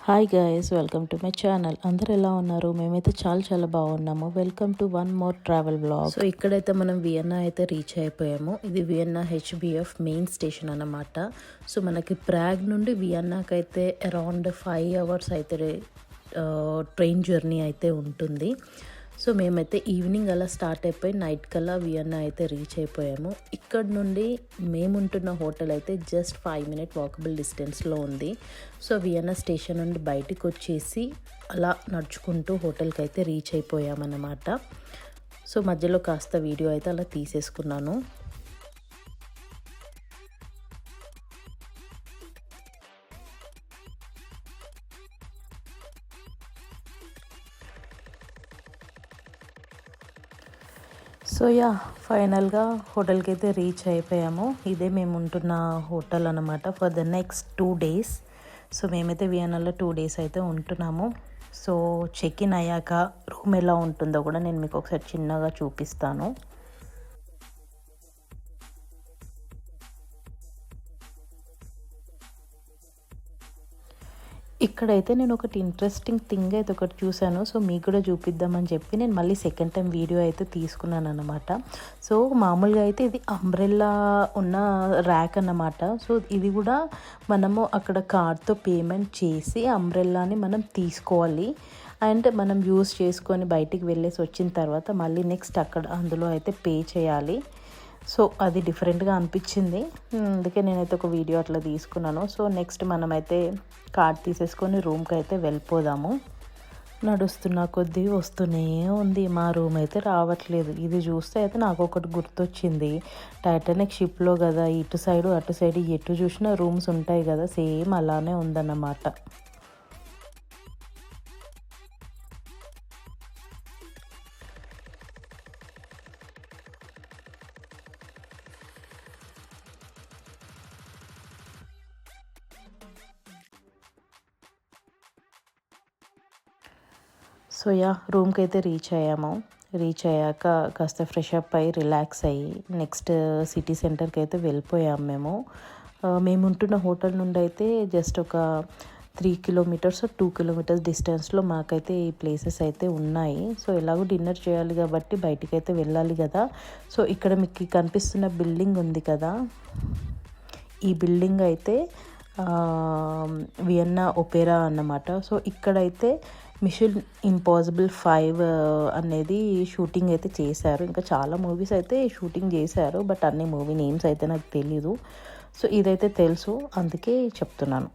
Hi guys, welcome to my channel. అందరు ఎలా ఉన్నారు? మేమైతే చాలా బాగున్నాము. Welcome to one more travel blog. So ఇక్కడైతే మనం వియన్నా అయితే రీచ్ అయిపోయాము. ఇది వియన్నా హెచ్బిఎఫ్ మెయిన్ స్టేషన్ అన్నమాట. సో మనకి ప్రాగ్ నుండి వియన్నాకి అయితే అరౌండ్ 5 hours అయితే ట్రైన్ జర్నీ అయితే ఉంటుంది. సో మేమైతే ఈవినింగ్ అలా స్టార్ట్ అయిపోయి నైట్ కల్లా వియన్నా అయితే రీచ్ అయిపోయాము. ఇక్కడ నుండి మేముంటున్న హోటల్ అయితే జస్ట్ 5 minute వాకబుల్ డిస్టెన్స్లో ఉంది. సో వియన్నా స్టేషన్ నుండి బయటికి వచ్చేసి అలా నడుచుకుంటూ హోటల్కి అయితే రీచ్ అయిపోయామన్నమాట. సో మధ్యలో కాస్త వీడియో అయితే అలా తీసేసుకున్నాను. సో ఫైనల్గా హోటల్కి అయితే రీచ్ అయిపోయాము. ఇదే మేము ఉంటున్న హోటల్ అనమాట for the next 2 days. So మేమైతే వియన్నాలో 2 days అయితే ఉంటున్నాము. సో చెక్ ఇన్ అయ్యాక రూమ్ ఎలా ఉంటుందో కూడా నేను మీకు ఒకసారి చిన్నగా చూపిస్తాను. ఇక్కడైతే నేను ఒకటి ఇంట్రెస్టింగ్ థింగ్ అయితే ఒకటి చూశాను. సో మీకు కూడా చూపిద్దామని చెప్పి నేను మళ్ళీ సెకండ్ టైం వీడియో అయితే తీసుకున్నాను అనమాట. సో మామూలుగా అయితే ఇది అంబ్రెల్లా ఉన్న ర్యాక్ అన్నమాట. సో ఇది కూడా మనము అక్కడ కార్డ్తో పేమెంట్ చేసి అంబ్రెల్లాని మనం తీసుకోవాలి. అండ్ మనం యూస్ చేసుకొని బయటికి వెళ్ళేసి వచ్చిన తర్వాత మళ్ళీ నెక్స్ట్ అక్కడ అందులో అయితే పే చేయాలి. సో అది డిఫరెంట్గా అనిపించింది, అందుకే నేనైతే ఒక వీడియో అట్లా తీసుకున్నాను. సో నెక్స్ట్ మనమైతే కార్డ్ తీసేసుకొని రూమ్కి అయితే వెళ్ళిపోదాము. నడుస్తున్న కొద్దీ వస్తూనే ఉంది, మా రూమ్ అయితే రావట్లేదు. ఇది చూస్తే అయితే నాకు ఒకటి గుర్తొచ్చింది, టైటానిక్ షిప్లో కదా ఇటు సైడు అటు సైడు ఎటు చూసినా రూమ్స్ ఉంటాయి కదా, సేమ్ అలానే ఉందన్నమాట. సో రూమ్కి అయితే రీచ్ అయ్యాము. రీచ్ అయ్యాక కాస్త ఫ్రెష్ అప్ అయ్యి రిలాక్స్ అయ్యి నెక్స్ట్ సిటీ సెంటర్కి అయితే వెళ్ళిపోయాము మేము ఉంటున్న హోటల్ నుండి అయితే జస్ట్ ఒక 3 kilometers 2 kilometers డిస్టెన్స్లో మాకైతే ఈ ప్లేసెస్ అయితే ఉన్నాయి. సో ఎలాగో డిన్నర్ చేయాలి కాబట్టి బయటికి అయితే వెళ్ళాలి కదా. సో ఇక్కడ మీకు కనిపిస్తున్న బిల్డింగ్ ఉంది కదా, ఈ బిల్డింగ్ అయితే వియన్నా ఒపేరా అన్నమాట. సో ఇక్కడైతే మిషన్ ఇంపాసిబుల్ 5 అనేది షూటింగ్ అయితే చేశారు. ఇంకా చాలా మూవీస్ అయితే షూటింగ్ చేశారు, బట్ అన్ని మూవీ నేమ్స్ అయితే నాకు తెలీదు. సో ఇదైతే తెలుసు, అందుకే చెప్తున్నాను.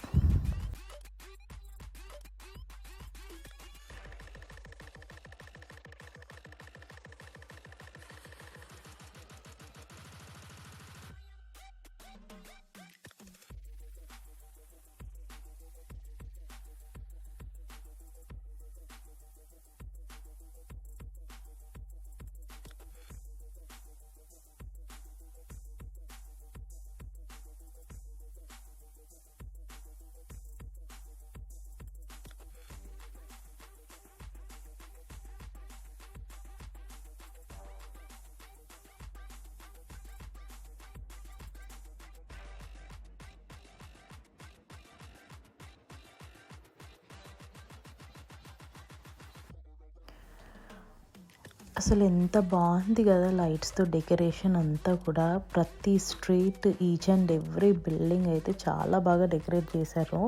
అసలు ఎంత బాగుంది కదా లైట్స్తో డెకరేషన్ అంతా కూడా. ప్రతి street, each and every building అయితే చాలా బాగా డెకరేట్ చేశారు.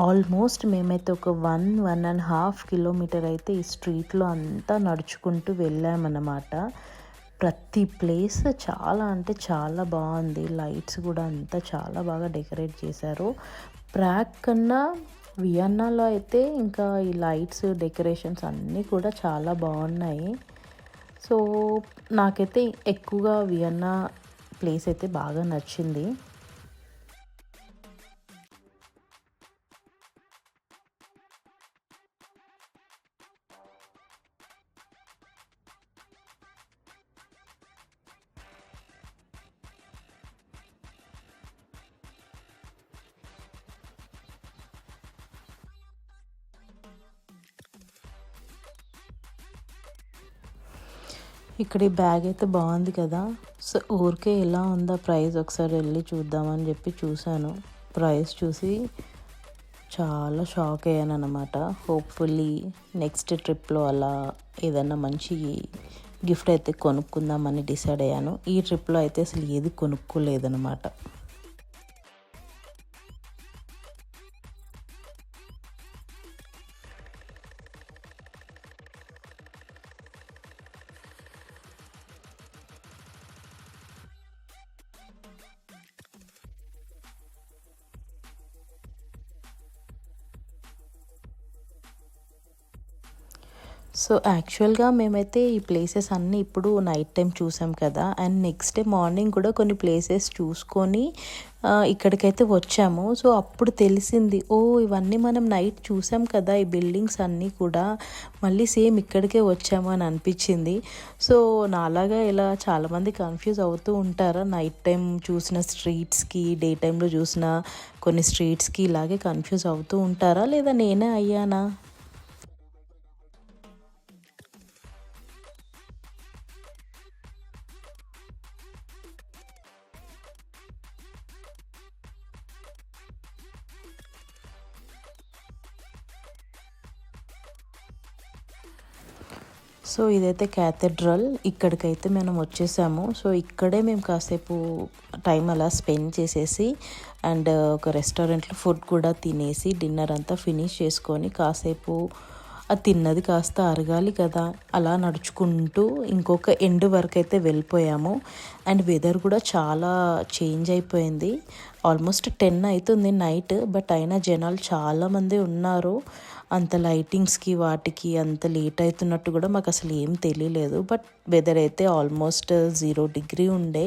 ఆల్మోస్ట్ మేమైతే ఒక 1.5 kilometer అయితే ఈ స్ట్రీట్లో అంతా నడుచుకుంటూ వెళ్ళామన్నమాట. ప్రతి ప్లేస్ చాలా అంటే చాలా బాగుంది. లైట్స్ కూడా అంతా చాలా బాగా డెకరేట్ చేశారు. ప్రాగ్ కన్నా వియన్నాలో అయితే ఇంకా ఈ లైట్స్, డెకరేషన్స్ అన్నీ కూడా చాలా బాగున్నాయి. సో నాకైతే ఎక్కువగా వియన్నా ప్లేస్ అయితే బాగా నచ్చింది. ఇక్కడ ఈ బ్యాగ్ అయితే బాగుంది కదా. సో ఊరికే ఎలా ఉందా ప్రైస్ ఒకసారి వెళ్ళి చూద్దామని చెప్పి చూశాను. ప్రైస్ చూసి చాలా షాక్ అయ్యాను అనమాట. హోప్ఫుల్లీ నెక్స్ట్ ట్రిప్లో అలా ఏదన్నా మంచి గిఫ్ట్ అయితే కొనుక్కుందామని డిసైడ్ అయ్యాను. ఈ ట్రిప్లో అయితే అసలు ఏది కొనుక్కోలేదనమాట. సో యాక్చువల్గా మేమైతే ఈ ప్లేసెస్ అన్నీ ఇప్పుడు నైట్ టైం చూసాం కదా, అండ్ నెక్స్ట్ డే మార్నింగ్ కూడా కొన్ని ప్లేసెస్ చూసుకొని ఇక్కడికైతే వచ్చాము. సో అప్పుడు తెలిసింది, ఓ ఇవన్నీ మనం నైట్ చూసాం కదా, ఈ బిల్డింగ్స్ అన్నీ కూడా మళ్ళీ సేమ్ ఇక్కడికే వచ్చాము అని అనిపించింది. సో నాలాగా ఇలా చాలామంది కన్ఫ్యూజ్ అవుతూ ఉంటారా, నైట్ టైం చూసిన స్ట్రీట్స్కి డే టైంలో చూసిన కొన్ని స్ట్రీట్స్కి ఇలాగే కన్ఫ్యూజ్ అవుతూ ఉంటారా, లేదా నేనే అయ్యానా? సో ఇదైతే క్యాథెడ్రల్, ఇక్కడికైతే మనం వచ్చేసాము. సో ఇక్కడే మేము కాసేపు టైం అలా స్పెండ్ చేసేసి అండ్ ఒక రెస్టారెంట్లో ఫుడ్ కూడా తినేసి డిన్నర్ అంతా ఫినిష్ చేసుకొని కాసేపు అది తిన్నది కాస్త అరగాలి కదా, అలా నడుచుకుంటూ ఇంకొక ఎండ్ వరకు అయితే వెళ్ళిపోయాము. అండ్ వెదర్ కూడా చాలా చేంజ్ అయిపోయింది. ఆల్మోస్ట్ 10 అవుతుంది నైట్, బట్ అయినా జనాలు చాలామంది ఉన్నారు. అంత లైటింగ్స్కి వాటికి అంత లేట్ అవుతున్నట్టు కూడా మాకు అసలు ఏం తెలియలేదు. బట్ వెదర్ అయితే ఆల్మోస్ట్ 0 డిగ్రీ ఉండే,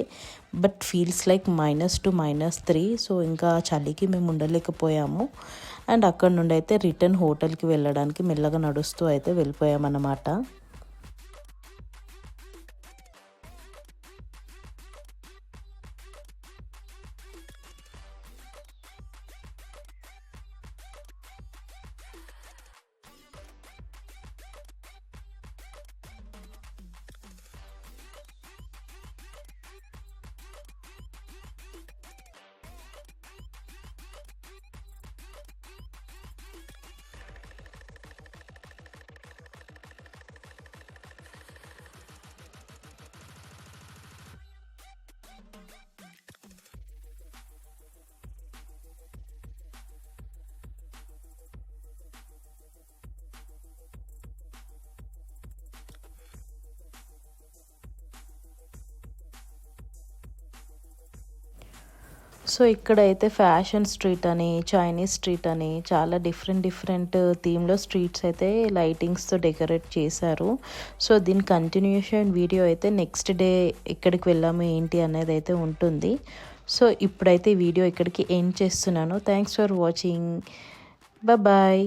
బట్ ఫీల్స్ లైక్ -2 -3. సో ఇంకా చలికి మేము ఉండలేకపోయాము. అండ్ అక్కడ నుండి అయితే రిటర్న్ హోటల్కి వెళ్ళడానికి మెల్లగా నడుస్తూ అయితే వెళ్ళిపోయామన్నమాట. సో ఇక్కడైతే ఫ్యాషన్ స్ట్రీట్ అని, చైనీస్ స్ట్రీట్ అని చాలా డిఫరెంట్ థీమ్లో స్ట్రీట్స్ అయితే లైటింగ్స్తో డెకరేట్ చేశారు. సో దీని కంటిన్యూషన్ వీడియో అయితే నెక్స్ట్ డే ఎక్కడికి వెళ్ళాము ఏంటి అనేది అయితే ఉంటుంది. సో ఇప్పుడైతే ఈ వీడియో ఇక్కడికి ఎండ్ చేస్తున్నాను. Thanks for watching. బాయ్.